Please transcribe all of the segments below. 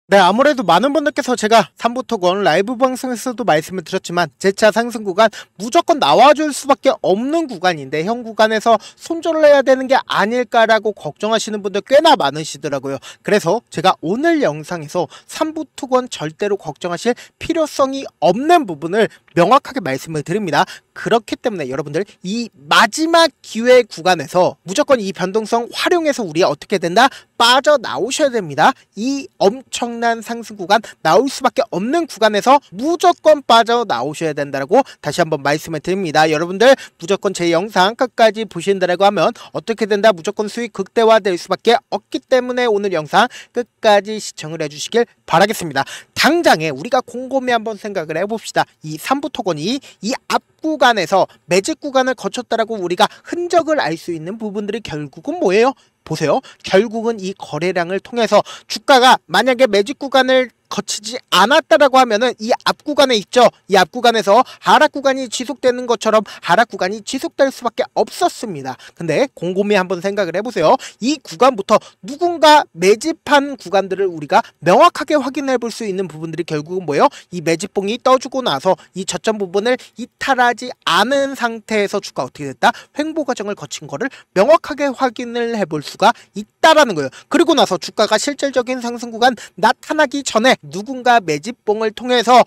네, 아무래도 많은 분들께서 제가 삼부토건 라이브 방송에서도 말씀을 드렸지만 제 차 상승 구간 무조건 나와줄 수밖에 없는 구간인데 현 구간에서 손절을 해야 되는 게 아닐까라고 걱정하시는 분들 꽤나 많으시더라고요. 그래서 제가 오늘 영상에서 삼부토건 절대로 걱정하실 필요성이 없는 부분을 명확하게 말씀을 드립니다. 그렇기 때문에 여러분들 이 마지막 기회 구간에서 무조건 이 변동성 활용해서 우리 어떻게 된다? 빠져나오셔야 됩니다. 이 엄청난 상승 구간 나올 수밖에 없는 구간에서 무조건 빠져나오셔야 된다고 다시 한번 말씀을 드립니다. 여러분들 무조건 제 영상 끝까지 보신다고 하면 어떻게 된다? 무조건 수익 극대화될 수밖에 없기 때문에 오늘 영상 끝까지 시청을 해주시길 바라겠습니다. 당장에 우리가 곰곰이 한번 생각을 해봅시다. 이 삼부토건이 이 앞 구간에서 매집 구간을 거쳤다라고 우리가 흔적을 알 수 있는 부분들이 결국은 뭐예요? 보세요. 결국은 이 거래량을 통해서 주가가 만약에 매집 구간을 거치지 않았다라고 하면은 이 앞 구간에 있죠. 이 앞 구간에서 하락 구간이 지속되는 것처럼 하락 구간이 지속될 수밖에 없었습니다. 근데 곰곰이 한번 생각을 해보세요. 이 구간부터 누군가 매집한 구간들을 우리가 명확하게 확인해 볼 수 있는 부분들이 결국은 뭐예요? 이 매집봉이 떠주고 나서 이 저점 부분을 이탈하지 않은 상태에서 주가 어떻게 됐다? 횡보 과정을 거친 거를 명확하게 확인을 해볼 수가 있다라는 거예요. 그리고 나서 주가가 실질적인 상승 구간 나타나기 전에 누군가 매집봉을 통해서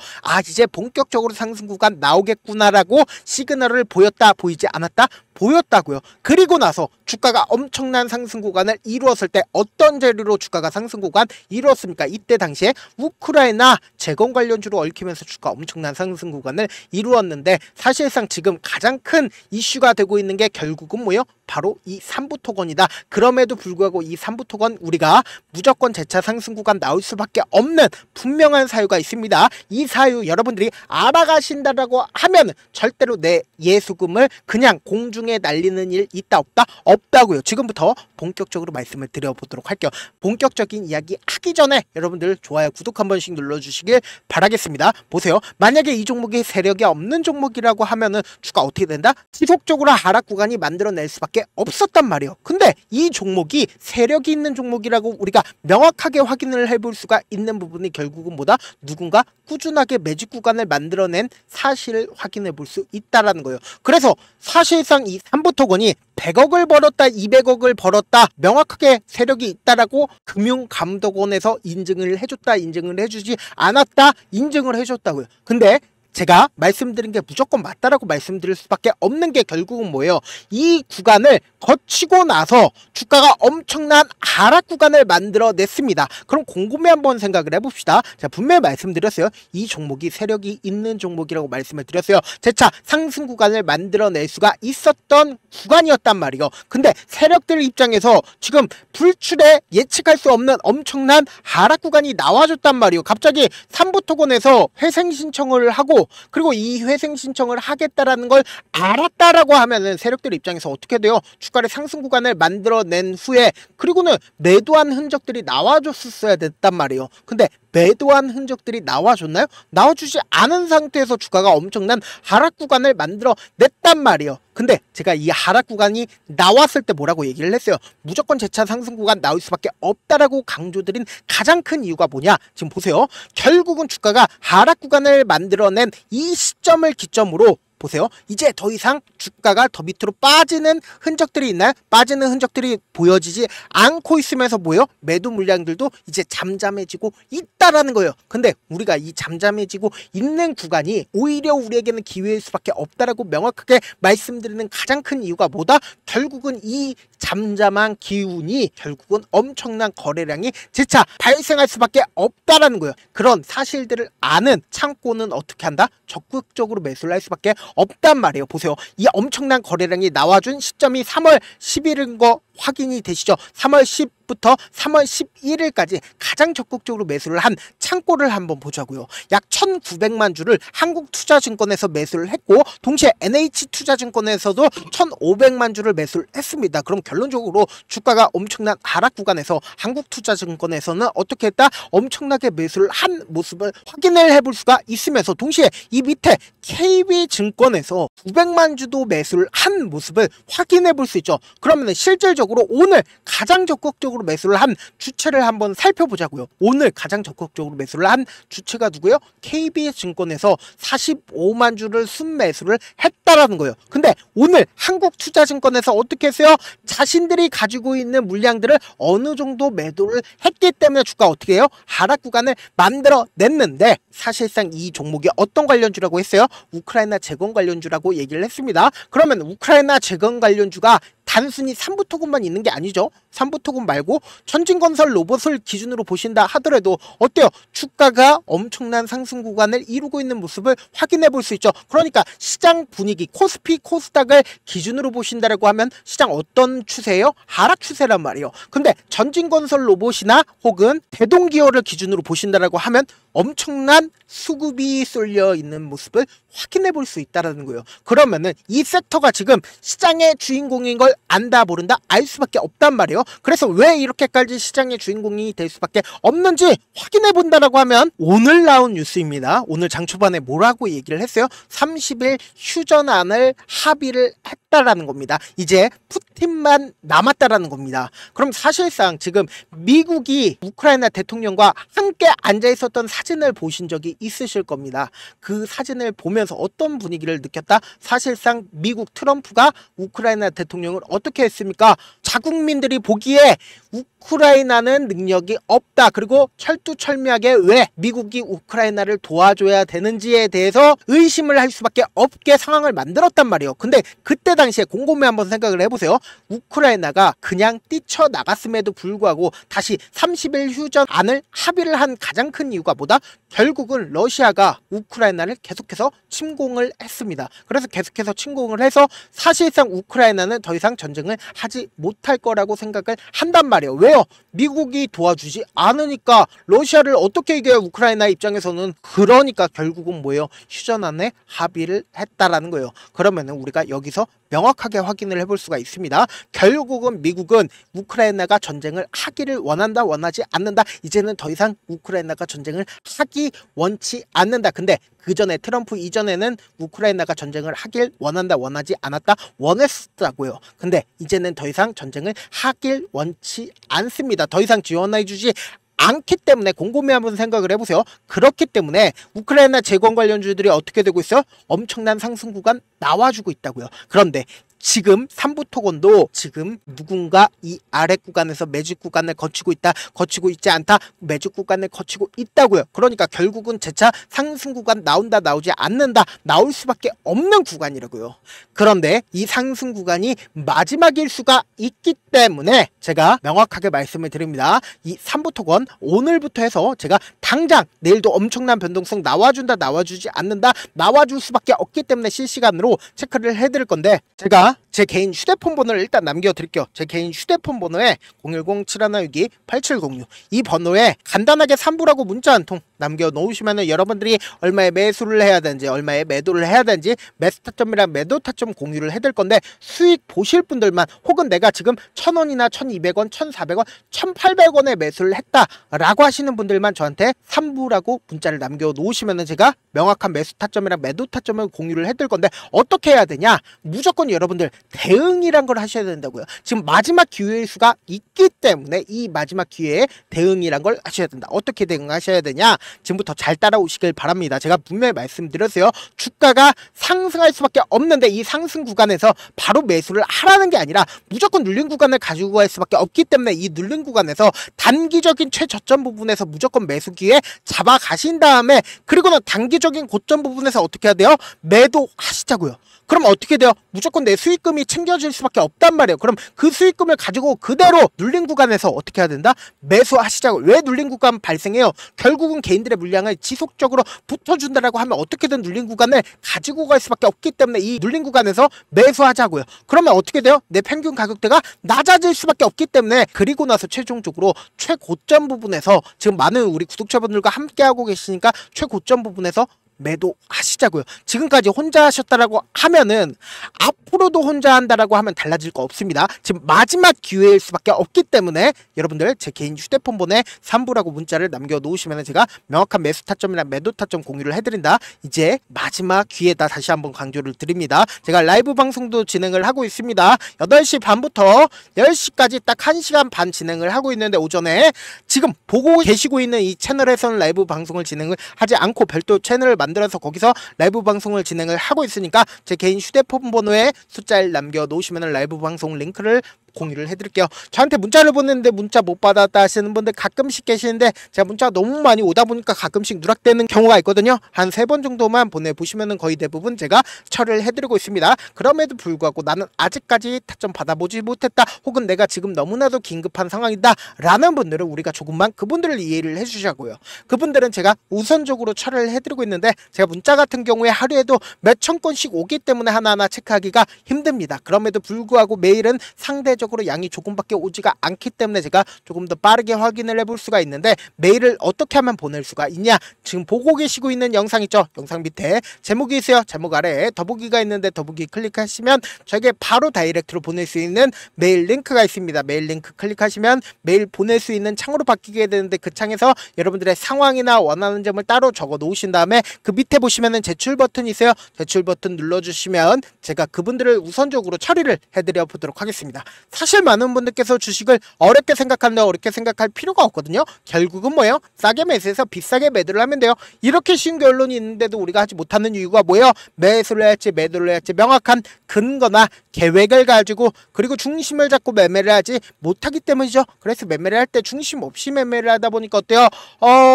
이제 본격적으로 상승 구간 나오겠구나라고 시그널을 보였다, 보이지 않았다? 보였다고요. 그리고 나서 주가가 엄청난 상승 구간을 이루었을 때 어떤 재료로 주가가 상승 구간 이루었습니까? 이때 당시에 우크라이나 재건 관련주로 얽히면서 주가 엄청난 상승 구간을 이루었는데 사실상 지금 가장 큰 이슈가 되고 있는 게 결국은 뭐예요? 바로 이 삼부토건이다. 그럼에도 불구하고 이 삼부토건 우리가 무조건 재차 상승 구간 나올 수밖에 없는 분명한 사유가 있습니다. 이 사유 여러분들이 알아가신다라고 하면 절대로 내 예수금을 그냥 공중에 날리는 일 있다 없다? 없다고요. 지금부터 본격적으로 말씀을 드려보도록 할게요. 본격적인 이야기 하기 전에 여러분들 좋아요, 구독 한 번씩 눌러주시길 바라겠습니다. 보세요. 만약에 이 종목이 세력이 없는 종목이라고 하면은 주가 어떻게 된다? 지속적으로 하락 구간이 만들어낼 수밖에 없었단 말이에요. 근데 이 종목이 세력이 있는 종목이라고 우리가 명확하게 확인을 해볼 수가 있는 부분이 결국은 뭐다? 누군가 꾸준하게 매집 구간을 만들어낸 사실을 확인해 볼 수 있다라는 거예요. 그래서 사실상 이 삼부토건이 100억을 벌었다, 200억을 벌었다, 명확하게 세력이 있다라고 금융감독원에서 인증을 해줬다, 인증을 해주지 않았다, 인증을 해줬다고요. 근데 제가 말씀드린 게 무조건 맞다라고 말씀드릴 수밖에 없는 게 결국은 뭐예요? 이 구간을 거치고 나서 주가가 엄청난 하락 구간을 만들어냈습니다. 그럼 곰곰이 한번 생각을 해봅시다. 제가 분명히 말씀드렸어요. 이 종목이 세력이 있는 종목이라고 말씀을 드렸어요. 재차 상승 구간을 만들어낼 수가 있었던 구간이었단 말이에요. 근데 세력들 입장에서 지금 불출에 예측할 수 없는 엄청난 하락 구간이 나와줬단 말이에요. 갑자기 삼부토건에서 회생 신청을 하고 그리고 이 회생 신청을 하겠다라는 걸 알았다라고 하면은 세력들 입장에서 어떻게 돼요? 주가의 상승 구간을 만들어낸 후에 그리고는 매도한 흔적들이 나와줬었어야 됐단 말이에요. 근데 매도한 흔적들이 나와줬나요? 나와주지 않은 상태에서 주가가 엄청난 하락 구간을 만들어 냈단 말이에요. 근데 제가 이 하락 구간이 나왔을 때 뭐라고 얘기를 했어요? 무조건 재차 상승 구간 나올 수밖에 없다라고 강조드린 가장 큰 이유가 뭐냐? 지금 보세요. 결국은 주가가 하락 구간을 만들어낸 이 시점을 기점으로 보세요. 이제 더 이상 주가가 더 밑으로 빠지는 흔적들이 있나요? 빠지는 흔적들이 보여지지 않고 있으면서 뭐예요? 매도 물량들도 이제 잠잠해지고 있다라는 거예요. 근데 우리가 이 잠잠해지고 있는 구간이 오히려 우리에게는 기회일 수밖에 없다라고 명확하게 말씀드리는 가장 큰 이유가 뭐다? 결국은 이 잠잠한 기운이 결국은 엄청난 거래량이 재차 발생할 수밖에 없다라는 거예요. 그런 사실들을 아는 창고는 어떻게 한다? 적극적으로 매수를 할 수밖에 없단 말이에요. 보세요. 이 엄청난 거래량이 나와준 시점이 3월 10일인 거 확인이 되시죠? 3월 10부터 3월 11일까지 가장 적극적으로 매수를 한 창고를 한번 보자고요. 약 1,900만 주를 한국투자증권에서 매수를 했고 동시에 NH투자증권에서도 1,500만 주를 매수를 했습니다. 그럼 결론적으로 주가가 엄청난 하락 구간에서 한국투자증권에서는 어떻게 했다? 엄청나게 매수를 한 모습을 확인을 해볼 수가 있으면서 동시에 이 밑에 KB증권에서 900만 주도 매수를 한 모습을 확인해 볼 수 있죠. 그러면 실질적으로 오늘 가장 적극적으로 적극적으로 매수를 한 주체를 한번 살펴보자고요. 오늘 가장 적극적으로 매수를 한 주체가 누구예요? KB증권에서 45만 주를 순매수를 했다라는 거예요. 근데 오늘 한국투자증권에서 어떻게 했어요? 자신들이 가지고 있는 물량들을 어느 정도 매도를 했기 때문에 주가 어떻게 해요? 하락 구간을 만들어냈는데, 사실상 이 종목이 어떤 관련주라고 했어요? 우크라이나 재건 관련주라고 얘기를 했습니다. 그러면 우크라이나 재건 관련주가 단순히 삼부토금만 있는 게 아니죠. 삼부토금 말고 전진건설 로봇을 기준으로 보신다 하더라도 어때요? 주가가 엄청난 상승 구간을 이루고 있는 모습을 확인해 볼 수 있죠. 그러니까 시장 분위기, 코스피, 코스닥을 기준으로 보신다라고 하면 시장 어떤 추세예요? 하락 추세란 말이에요. 근데 전진건설 로봇이나 혹은 대동기어를 기준으로 보신다라고 하면 엄청난 수급이 쏠려 있는 모습을 확인해 볼 수 있다라는 거예요. 그러면은 이 섹터가 지금 시장의 주인공인 걸 안다 모른다 알 수밖에 없단 말이에요. 그래서 왜 이렇게까지 시장의 주인공이 될 수밖에 없는지 확인해 본다라고 하면 오늘 나온 뉴스입니다. 오늘 장 초반에 뭐라고 얘기를 했어요? 30일 휴전안을 합의를 했다라는 겁니다. 이제 푸틴만 남았다라는 겁니다. 그럼 사실상 지금 미국이 우크라이나 대통령과 함께 앉아 있었던 사진을 보신 적이 있으실 겁니다. 그 사진을 보면서 어떤 분위기를 느꼈다? 사실상 미국 트럼프가 우크라이나 대통령을 어떻게 했습니까? 자국민들이 보기에 우크라이나는 능력이 없다. 그리고 철두철미하게 왜 미국이 우크라이나를 도와줘야 되는지에 대해서 의심을 할 수밖에 없게 상황을 만들었단 말이에요. 근데 그때 당시에 곰곰이 한번 생각을 해보세요. 우크라이나가 그냥 뛰쳐나갔음에도 불구하고 다시 30일 휴전안을 합의를 한 가장 큰 이유가 뭐다? 결국은 러시아가 우크라이나를 계속해서 침공을 했습니다. 그래서 계속해서 침공을 해서 사실상 우크라이나는 더 이상 전쟁을 하지 못할 거라고 생각을 한단 말이에요. 왜요? 미국이 도와주지 않으니까 러시아를 어떻게 이겨요? 우크라이나 입장에서는. 그러니까 결국은 뭐예요? 휴전안에 합의를 했다라는 거예요. 그러면은 우리가 여기서 명확하게 확인을 해볼 수가 있습니다. 결국은 미국은 우크라이나가 전쟁을 하기를 원한다, 원하지 않는다. 이제는 더 이상 우크라이나가 전쟁을 하기 원치 않는다. 근데 그 전에 트럼프 이전에는 우크라이나가 전쟁을 하길 원한다, 원하지 않았다, 원했다고요. 근데 이제는 더 이상 전쟁을 하길 원치 않습니다. 더 이상 지원해주지 않기 때문에 곰곰이 한번 생각을 해보세요. 그렇기 때문에 우크라이나 재건 관련주들이 어떻게 되고 있어요? 엄청난 상승 구간 나와주고 있다고요. 그런데 지금 삼부토건도 지금 누군가 이 아래 구간에서 매집 구간을 거치고 있다, 거치고 있지 않다, 매집 구간을 거치고 있다고요. 그러니까 결국은 재차 상승 구간 나온다, 나오지 않는다, 나올 수밖에 없는 구간이라고요. 그런데 이 상승 구간이 마지막일 수가 있기 때문에 제가 명확하게 말씀을 드립니다. 이 삼부토건 오늘부터 해서 제가 당장 내일도 엄청난 변동성 나와준다, 나와주지 않는다, 나와줄 수밖에 없기 때문에 실시간으로 체크를 해드릴 건데, 제가 제 개인 휴대폰 번호를 일단 남겨드릴게요. 제 개인 휴대폰 번호에 010-7162-8706 이 번호에 간단하게 3부라고 문자 한 통 남겨놓으시면 여러분들이 얼마에 매수를 해야 되는지, 얼마에 매도를 해야 되는지, 매수 타점이랑 매도 타점 공유를 해드릴 건데, 수익 보실 분들만, 혹은 내가 지금 1000원이나 1200원, 1400원, 1800원에 매수를 했다라고 하시는 분들만 저한테 3부라고 문자를 남겨놓으시면 제가 명확한 매수 타점이랑 매도 타점을 공유를 해드릴 건데, 어떻게 해야 되냐? 무조건 여러분들 대응이란 걸 하셔야 된다고요. 지금 마지막 기회의 수가 있기 때문에 이 마지막 기회에 대응이란 걸 하셔야 된다. 어떻게 대응하셔야 되냐? 지금부터 잘 따라오시길 바랍니다. 제가 분명히 말씀드렸어요. 주가가 상승할 수밖에 없는데 이 상승 구간에서 바로 매수를 하라는 게 아니라 무조건 눌린 구간을 가지고 갈 수밖에 없기 때문에 이 눌린 구간에서 단기적인 최저점 부분에서 무조건 매수 기회 잡아 가신 다음에, 그리고는 단기적인 고점 부분에서 어떻게 해야 돼요? 매도하시자고요. 그럼 어떻게 돼요? 무조건 내 수익금이 챙겨질 수밖에 없단 말이에요. 그럼 그 수익금을 가지고 그대로 눌린 구간에서 어떻게 해야 된다? 매수하시자고. 왜 눌린 구간 발생해요? 결국은 개인들의 물량을 지속적으로 붙어준다라고 하면 어떻게든 눌린 구간을 가지고 갈 수밖에 없기 때문에 이 눌린 구간에서 매수하자고요. 그러면 어떻게 돼요? 내 평균 가격대가 낮아질 수밖에 없기 때문에, 그리고 나서 최종적으로 최고점 부분에서, 지금 많은 우리 구독자분들과 함께하고 계시니까 최고점 부분에서 매도하시자고요. 지금까지 혼자 하셨다라고 하면은 앞으로도 혼자 한다라고 하면 달라질 거 없습니다. 지금 마지막 기회일 수밖에 없기 때문에 여러분들 제 개인 휴대폰번호에 3부라고 문자를 남겨놓으시면 제가 명확한 매수 타점이나 매도 타점 공유를 해드린다. 이제 마지막 기회다 다시 한번 강조를 드립니다. 제가 라이브 방송도 진행을 하고 있습니다. 8시 반부터 10시까지 딱 1시간 반 진행을 하고 있는데 오전에 지금 보고 계시고 있는 이 채널에서는 라이브 방송을 진행을 하지 않고 별도 채널을 만들어서 거기서 라이브 방송을 진행을 하고 있으니까 제 개인 휴대폰 번호에 숫자를 남겨놓으시면 라이브 방송 링크를 공유를 해드릴게요. 저한테 문자를 보냈는데 문자 못 받았다 하시는 분들 가끔씩 계시는데 제가 문자가 너무 많이 오다 보니까 가끔씩 누락되는 경우가 있거든요. 한 3번 정도만 보내보시면 거의 대부분 제가 처리를 해드리고 있습니다. 그럼에도 불구하고 나는 아직까지 타점 받아보지 못했다, 혹은 내가 지금 너무나도 긴급한 상황이다 라는 분들은 우리가 조금만 그분들을 이해를 해주자고요. 그분들은 제가 우선적으로 처리를 해드리고 있는데 제가 문자 같은 경우에 하루에도 몇천 건씩 오기 때문에 하나하나 체크하기가 힘듭니다. 그럼에도 불구하고 매일은 상대적으로 양이 조금밖에 오지가 않기 때문에 제가 조금 더 빠르게 확인을 해볼 수가 있는데, 메일을 어떻게 하면 보낼 수가 있냐, 지금 보고 계시고 있는 영상 있죠? 영상 밑에 제목이 있어요. 제목 아래에 더보기가 있는데 더보기 클릭하시면 저에게 바로 다이렉트로 보낼 수 있는 메일 링크가 있습니다. 메일 링크 클릭하시면 메일 보낼 수 있는 창으로 바뀌게 되는데, 그 창에서 여러분들의 상황이나 원하는 점을 따로 적어 놓으신 다음에 그 밑에 보시면은 제출 버튼이 있어요. 제출 버튼 눌러주시면 제가 그분들을 우선적으로 처리를 해드려 보도록 하겠습니다. 사실 많은 분들께서 주식을 어렵게 생각하는데 어렵게 생각할 필요가 없거든요. 결국은 뭐예요? 싸게 매수해서 비싸게 매도를 하면 돼요. 이렇게 쉬운 결론이 있는데도 우리가 하지 못하는 이유가 뭐예요? 매수를 할지 매도를 할지 명확한 근거나 계획을 가지고, 그리고 중심을 잡고 매매를 하지 못하기 때문이죠. 그래서 매매를 할 때 중심 없이 매매를 하다 보니까 어때요?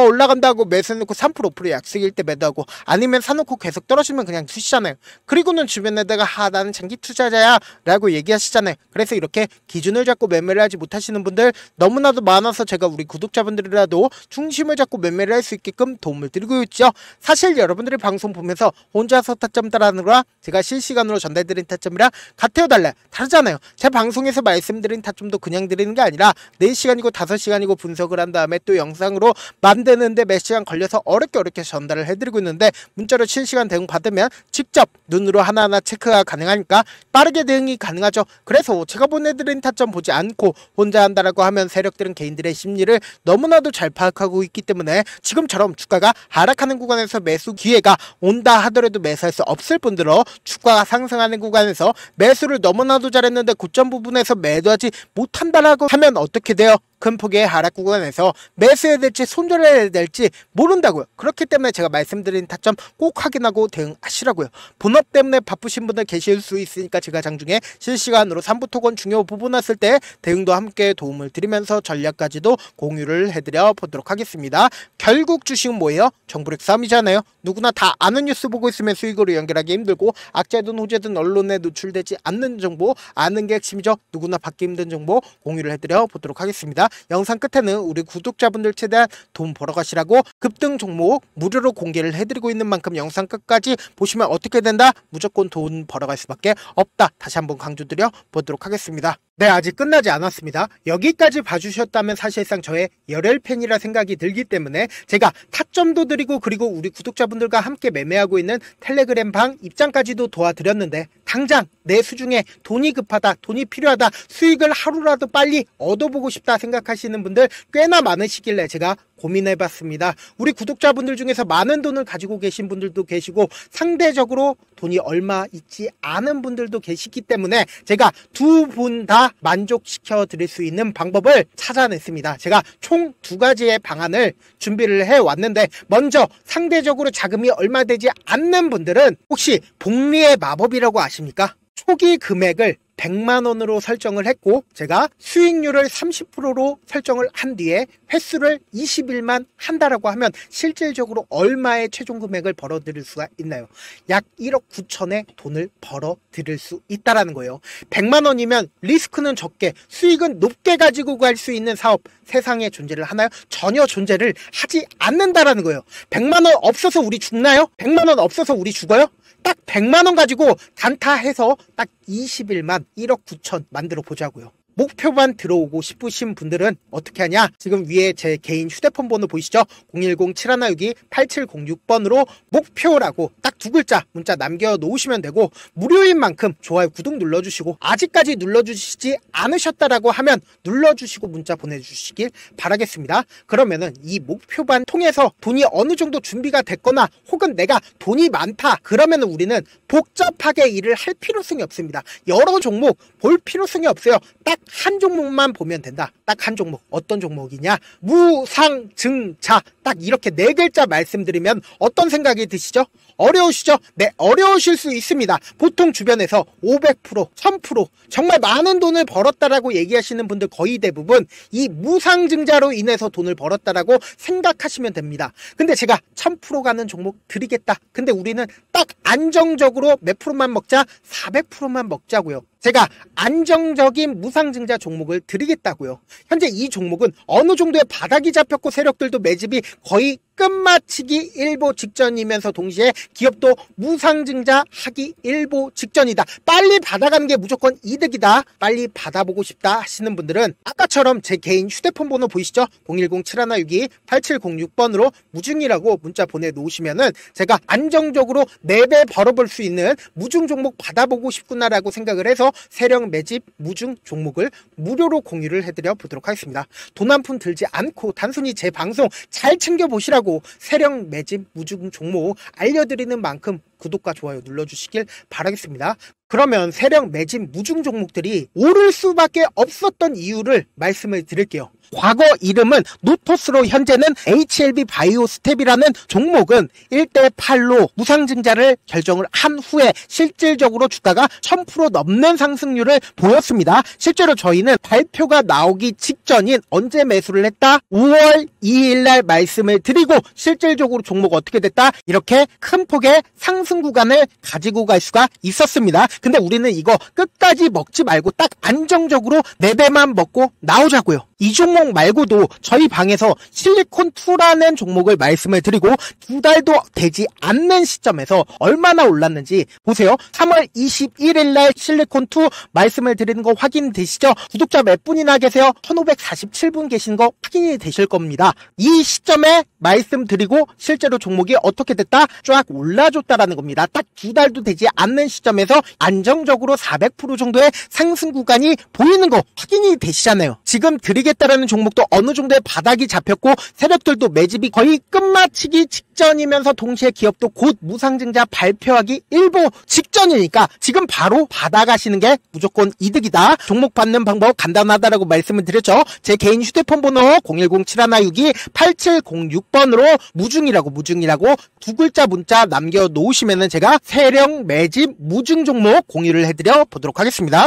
올라간다고 매수해놓고 3% 5% 약속일 때 매도하고, 아니면 사놓고 계속 떨어지면 그냥 투시잖아요. 그리고는 주변에다가 나는 장기 투자자야 라고 얘기하시잖아요. 그래서 이렇게 기준을 잡고 매매를 하지 못하시는 분들 너무나도 많아서 제가 우리 구독자분들이라도 중심을 잡고 매매를 할 수 있게끔 도움을 드리고 있죠. 사실 여러분들이 방송 보면서 혼자서 타점 따라하는 거랑 제가 실시간으로 전달드린 타점이랑 같아요, 달라요? 다르잖아요. 제 방송에서 말씀드린 타점도 그냥 드리는 게 아니라 4시간이고 5시간이고 분석을 한 다음에 또 영상으로 만드는데 몇 시간 걸려서 어렵게 전달을 해드리고 있는데, 문자로 실시간 대응 받으면 직접 눈으로 하나하나 체크가 가능하니까 빠르게 대응이 가능하죠. 그래서 제가 보내드린 타점 보지 않고 혼자 한다라고 하면 세력들은 개인들의 심리를 너무나도 잘 파악하고 있기 때문에 지금처럼 주가가 하락하는 구간에서 매수 기회가 온다 하더라도 매수할 수 없을 뿐더러 주가가 상승하는 구간에서 매수를 너무나도 잘했는데 고점 부분에서 매도하지 못한다라고 하면 어떻게 돼요? 큰 폭의 하락 구간에서 매수해야 될지 손절해야 될지 모른다고요. 그렇기 때문에 제가 말씀드린 타점 꼭 확인하고 대응하시라고요. 본업 때문에 바쁘신 분들 계실 수 있으니까 제가 장중에 실시간으로 3부 토건 중요 부분 왔을 때 대응도 함께 도움을 드리면서 전략까지도 공유를 해드려 보도록 하겠습니다. 결국 주식은 뭐예요? 정부력 싸움이잖아요. 누구나 다 아는 뉴스 보고 있으면 수익으로 연결하기 힘들고, 악재든 호재든 언론에 노출되지 않는 정보 아는 게 핵심이죠. 누구나 받기 힘든 정보 공유를 해드려 보도록 하겠습니다. 영상 끝에는 우리 구독자분들 최대한 돈 벌어가시라고 급등 종목 무료로 공개를 해드리고 있는 만큼 영상 끝까지 보시면 어떻게 된다? 무조건 돈 벌어갈 수밖에 없다. 다시 한번 강조드려 보도록 하겠습니다. 네, 아직 끝나지 않았습니다. 여기까지 봐주셨다면 사실상 저의 열혈팬이라 생각이 들기 때문에 제가 타점도 드리고, 그리고 우리 구독자분들과 함께 매매하고 있는 텔레그램 방 입장까지도 도와드렸는데, 당장 내 수중에 돈이 급하다, 돈이 필요하다, 수익을 하루라도 빨리 얻어보고 싶다 생각하시는 분들 꽤나 많으시길래 제가 고민해봤습니다. 우리 구독자분들 중에서 많은 돈을 가지고 계신 분들도 계시고 상대적으로 돈이 얼마 있지 않은 분들도 계시기 때문에 제가 두 분 다 만족시켜 드릴 수 있는 방법을 찾아냈습니다. 제가 총 2가지의 방안을 준비를 해왔는데, 먼저 상대적으로 자금이 얼마 되지 않는 분들은 혹시 복리의 마법이라고 아십니까? 초기 금액을 100만원으로 설정을 했고, 제가 수익률을 30%로 설정을 한 뒤에 횟수를 20일만 한다라고 하면 실질적으로 얼마의 최종 금액을 벌어들일 수가 있나요? 약 1억 9천의 돈을 벌어들일 수 있다라는 거예요. 100만원이면 리스크는 적게 수익은 높게 가지고 갈 수 있는 사업 세상에 존재를 하나요? 전혀 존재를 하지 않는다라는 거예요. 100만원 없어서 우리 죽나요? 100만원 없어서 우리 죽어요? 딱 100만원 가지고 단타해서 딱 20일만 1억 9천 만들어 보자고요. 목표만 들어오고 싶으신 분들은 어떻게 하냐? 지금 위에 제 개인 휴대폰 번호 보이시죠? 010-7162-8706번으로 목표라고 딱 두 글자 문자 남겨놓으시면 되고, 무료인 만큼 좋아요, 구독 눌러주시고, 아직까지 눌러주시지 않으셨다라고 하면 눌러주시고 문자 보내주시길 바라겠습니다. 그러면은 이 목표반 통해서 돈이 어느 정도 준비가 됐거나 혹은 내가 돈이 많다 그러면은 우리는 복잡하게 일을 할 필요성이 없습니다. 여러 종목 볼 필요성이 없어요. 딱 한 종목만 보면 된다. 딱 한 종목. 어떤 종목이냐? 무상증자. 딱 이렇게 네 글자 말씀드리면 어떤 생각이 드시죠? 어려우시죠? 네, 어려우실 수 있습니다. 보통 주변에서 500%, 1000% 정말 많은 돈을 벌었다라고 얘기하시는 분들 거의 대부분 이 무상증자로 인해서 돈을 벌었다라고 생각하시면 됩니다. 근데 제가 1000% 가는 종목 드리겠다. 근데 우리는 딱 안정적으로 몇 프로만 먹자? 400%만 먹자고요. 제가 안정적인 무상증자 종목을 드리겠다고요. 현재 이 종목은 어느 정도의 바닥이 잡혔고 세력들도 매집이 거의 끝마치기 일보 직전이면서 동시에 기업도 무상증자 하기 일보 직전이다. 빨리 받아가는 게 무조건 이득이다. 빨리 받아보고 싶다 하시는 분들은 아까처럼 제 개인 휴대폰 번호 보이시죠? 010-7162-8706번으로 무중이라고 문자 보내놓으시면은 제가 안정적으로 4배 벌어볼 수 있는 무중 종목 받아보고 싶구나라고 생각을 해서 세력 매집 무중 종목을 무료로 공유를 해드려 보도록 하겠습니다. 돈 한 푼 들지 않고 단순히 제 방송 잘 챙겨보시라고 세력 매집 무중 종목 알려드리는 만큼 구독과 좋아요 눌러주시길 바라겠습니다. 그러면 세력 매집 무중 종목들이 오를 수밖에 없었던 이유를 말씀을 드릴게요. 과거 이름은 노토스로 현재는 HLB 바이오스텝이라는 종목은 1대8로 무상증자를 결정을 한 후에 실질적으로 주가가 1000% 넘는 상승률을 보였습니다. 실제로 저희는 발표가 나오기 직전인 언제 매수를 했다? 5월 2일날 말씀을 드리고 실질적으로 종목 어떻게 됐다? 이렇게 큰 폭의 상승 구간을 가지고 갈 수가 있었습니다. 근데 우리는 이거 끝까지 먹지 말고 딱 안정적으로 4배만 먹고 나오자고요. 이 종목 말고도 저희 방에서 실리콘2라는 종목을 말씀을 드리고 2달도 되지 않는 시점에서 얼마나 올랐는지 보세요. 3월 21일 날 실리콘2 말씀을 드리는 거 확인되시죠? 구독자 몇 분이나 계세요? 1547분 계신 거 확인이 되실 겁니다. 이 시점에 말씀드리고 실제로 종목이 어떻게 됐다? 쫙 올라줬다라는 겁니다. 딱 2달도 되지 않는 시점에서 안정적으로 400% 정도의 상승 구간이 보이는 거 확인이 되시잖아요. 지금 드리겠다라는 종목도 어느 정도의 바닥이 잡혔고 세력들도 매집이 거의 끝마치기 직전이면서 동시에 기업도 곧 무상증자 발표하기 일보 직전이니까 지금 바로 받아가시는 게 무조건 이득이다. 종목 받는 방법 간단하다라고 말씀을 드렸죠. 제 개인 휴대폰 번호 010-7162-8706번으로 무중이라고 두 글자 문자 남겨놓으시면은 제가 세력 매집 무중 종목 공유를 해드려 보도록 하겠습니다.